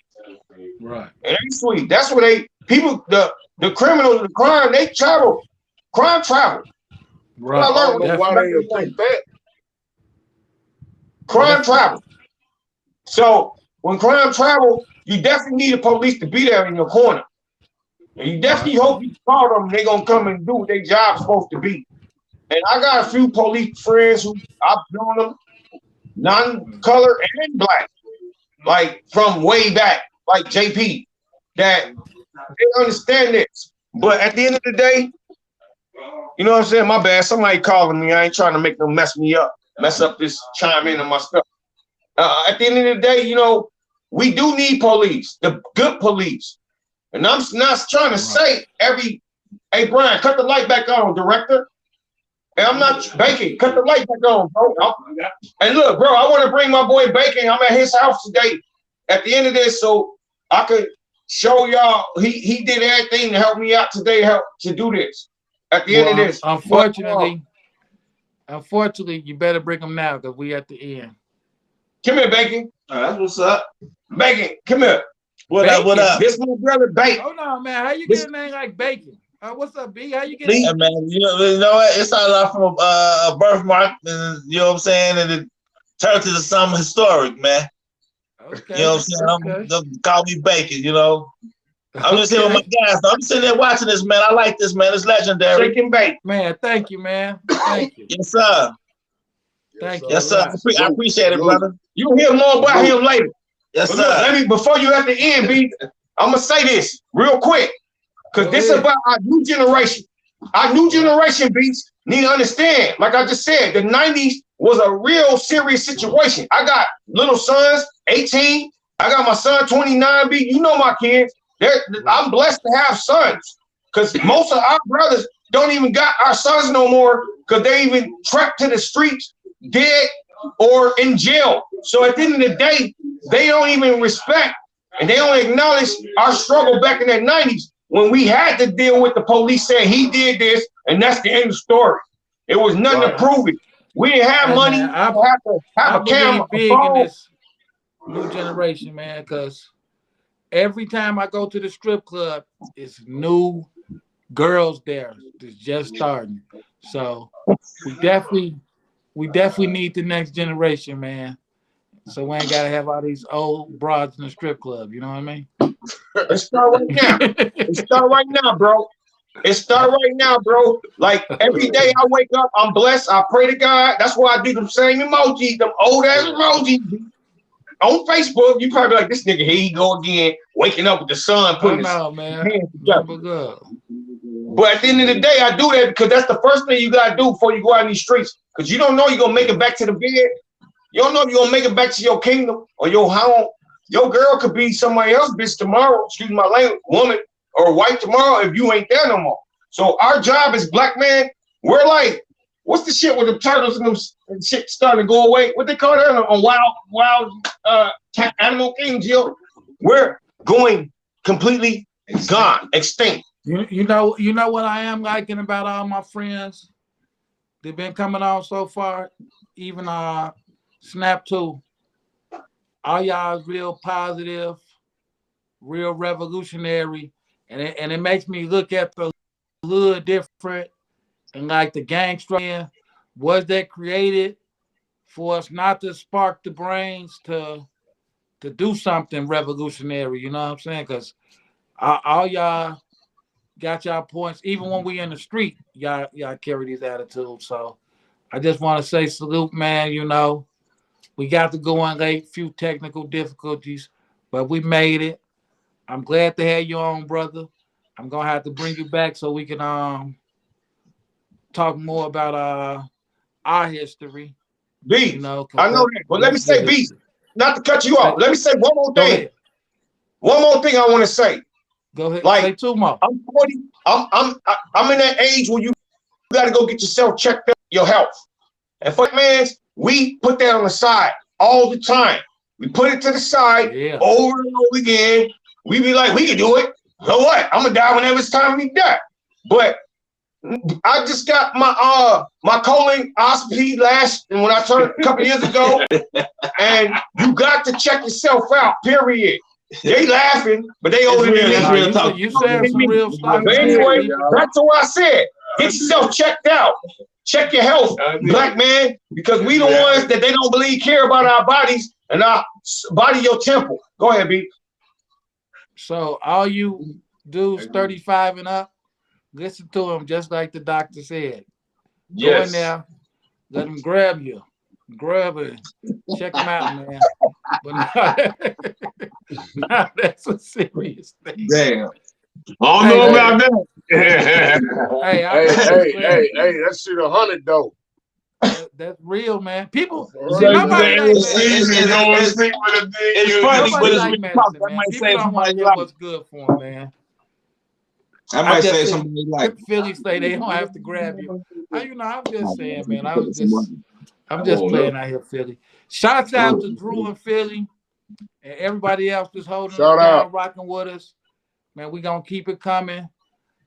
Right. It ain't sweet. That's what the criminals, the crime, they travel. Crime travel. Right. I don't know why they think that. Crime travel. So when crime travel, you definitely need the police to be there in your corner. And you definitely hope you call them and they're going to come and do what their job's supposed to be. And I got a few police friends who I've known them, non-color and black, like from way back, like JP, that they understand this. But at the end of the day, you know what I'm saying? My bad. Somebody calling me. I ain't trying to make them mess up this chime in on my stuff. At the end of the day, you know, we do need police, the good police. And I'm not trying to say hey, Brian, cut the light back on, director. And I'm not Bacon, cut the light back on, bro. And look, bro, I want to bring my boy Bacon. I'm at his house today at the end of this so I could show y'all he did everything to help me out today, to do this. At the end of this. Unfortunately, you better bring him now because we at the end. Come here, Bacon. That's what's up. Bacon, come here. What up? This my brother Bacon. Hold on, man. How you get a name like Bacon? What's up, B? How you Yeah, get? man, you know what? It started off from a birthmark, and you know what I'm saying, and it turned into something historic, man. You know Okay, what I'm saying? okay, Don't call me bacon, you know. I'm just here with my okay. guys. I'm sitting there watching this, man. I like this, man. It's legendary. Shake and bake. Man, thank you, man. Thank you. Yes, sir. Yes, Thank you a Yes, sir. sir. lot. I Salute. appreciate it, Salute. brother. You'll hear more about Salute. him later. Yes, But look, sir. let me before you at the end, B, I'm gonna say this real quick. Because Go this is ahead. about our new generation. Our new All right. generation beats need to understand. Like I just said, the 90s was a real serious situation. I got little sons, 18. I got my son, 29, B. You know my kids. I'm blessed to have sons. Because most of our brothers don't even got our sons no more because they even trapped to the streets, dead or in jail. So at the end of the day, they don't even respect and they don't acknowledge our struggle back in the 90s when we had to deal with the police saying he did this, and that's the end of the story. It was nothing to Right. prove it. We didn't have Hey, money man, to have I a camera, believe a big in phone. this new generation, man, because every time I go to the strip club, it's new girls there that's just starting. So we definitely need the next generation, man. So we ain't gotta have all these old broads in the strip club. You know what I mean? It start right now. It start right now, bro. It start right now, bro. Like every day I wake up, I'm blessed. I pray to God. That's why I do them same emojis, them old ass emojis. On Facebook, you probably like, this nigga, here he go again, waking up with the sun, I putting his know, man. hands together. Number good. But at the end of the day, I do that because that's the first thing you gotta do before you go out in these streets. Because you don't know you're gonna make it back to the bed. You don't know if you're gonna make it back to your kingdom or your home. Your girl could be somebody else, bitch, tomorrow. Excuse my language, woman or white tomorrow if you ain't there no more. So our job as black man, we're like, what's the shit with the turtles and them and shit starting to go away? What they call that on wild animal kingdoms, yo? We're going completely gone, extinct. You know what I am liking about all my friends. They've been coming on so far. Even Snap too. All y'all is real positive, real revolutionary, and it makes me look at the hood different and like the gangster. Was that created for us not to spark the brains to do something revolutionary? You know what I'm saying? Because all y'all got y'all points. Even when we in the street, y'all carry these attitudes. So I just want to say salute, man. You know, we got to go in late, few technical difficulties, but we made it. I'm glad to have you on, brother. I'm gonna have to bring you back so we can talk more about our history. You Beast. know, cause I know that. But let me that's say, good. Beast, not to cut you off. Let me say one more Go thing. ahead. One more thing I want to say. Go ahead. Like, Say two more. I'm 40. I'm in that age where you got to go get yourself checked out, your health. And for man, we put that on the side all the time. We put it to the side over and over again. We be like, we can do it. So what? I'm gonna die whenever it's time we die. But I just got my colonoscopy when I turned a couple years ago, and you got to check yourself out. Period. They laughing, but they older than me. That's real talk. You said some real stuff, But man. anyway, that's what I said. Get yourself checked out. Check your health, black man, because we the ones that they don't believe care about our bodies and our body, your temple. Go ahead, B. So all you dudes 35 and up, listen to him just like the doctor said. Go in there, let him grab you. Grab it. Check him out, man. But now that's a serious thing. Damn. I don't know about that. Hey, Hey, that shit 100 though. That's real, man. People, It's see, nobody like It's funny, but it's like real talk. medicine, That man. might People save don't want to somebody's hear life. what's good for them, man. I might save somebody's life. Philly say they don't have to grab you. I'm just saying, man. I'm just playing out here, Philly. Shouts out to Drew and Philly and everybody else that's holding us down, rocking with us. Man, we gonna keep it coming.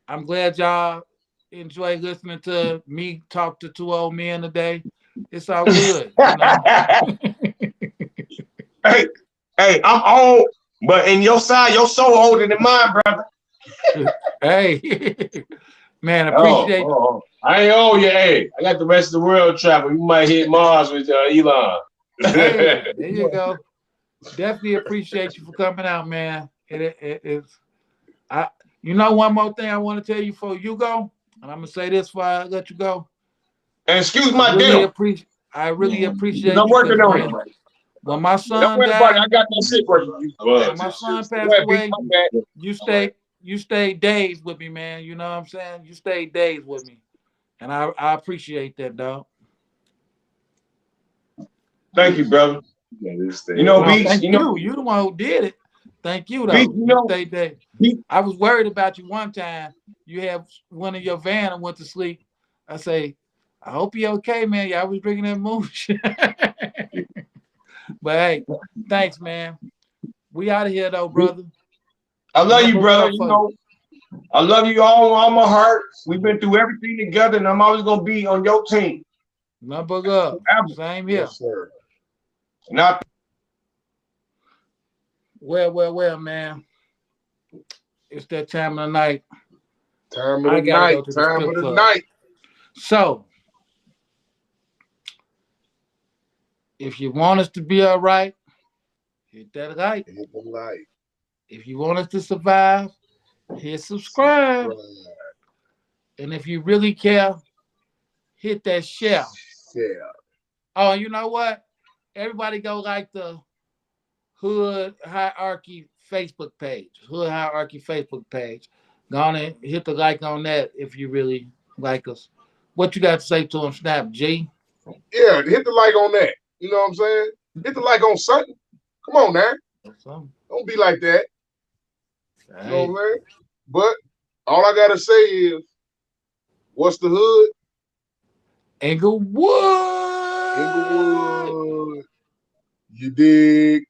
I'm glad y'all enjoy listening to me talk to two old men today. It's all good. Hey, I'm old, but in your side, your soul older than mine, brother. Hey, man, Oh, appreciate. I ain't owe you. Hey, I got the rest of the world travel. You might hit Mars with Elon. Hey, there you go. Definitely appreciate you for coming out, man. It's I. You know, one more thing I want to tell you before you go, and I'm gonna say this before I let you go. And excuse I my really denim, appreciate. I really because I'm appreciate you working because on it. when my Don't son worry about it. died, I got that shit working. when my son Go passed ahead, beat away, my back. you stayed days with me, man. You know what I'm saying? You stayed days with me, and I appreciate that, dog. Thank you, brother. You know, No, Beats, thank you. You the one who did it. Thank you, Beats, though. You stayed there. Beats, I was worried about you one time. You had one of your van and went to sleep. I say, I hope you're okay, man. Yeah, I was drinking that mooch. But hey, thanks, man. We out of here though, brother. I love you, Number brother. love You for you. know, I love you all my heart. We've been through everything together, and I'm always gonna be on your team. Number love. Forever. Same here. Yes, sir. And I Well, man. It's that time of the night. Time of I the gotta go night. to the Time strip of the club. night. So if you want us to be all right, hit that like. Hit the light. If you want us to survive, hit subscribe. Subscribe. And if you really care, hit that share. Yeah. Oh, you know what? Everybody go like the Hood Hierarchy Facebook page. Hood Hierarchy Facebook page. Go on and hit the like on that if you really like us. What you got to say to them, Snap G? Yeah, hit the like on that. You know what I'm saying? Hit the like on something. Come on now. Something. Don't be like that. You know Hey. what I'm saying? But all I gotta say is, what's the hood? Englewood. Inglewood. You dig?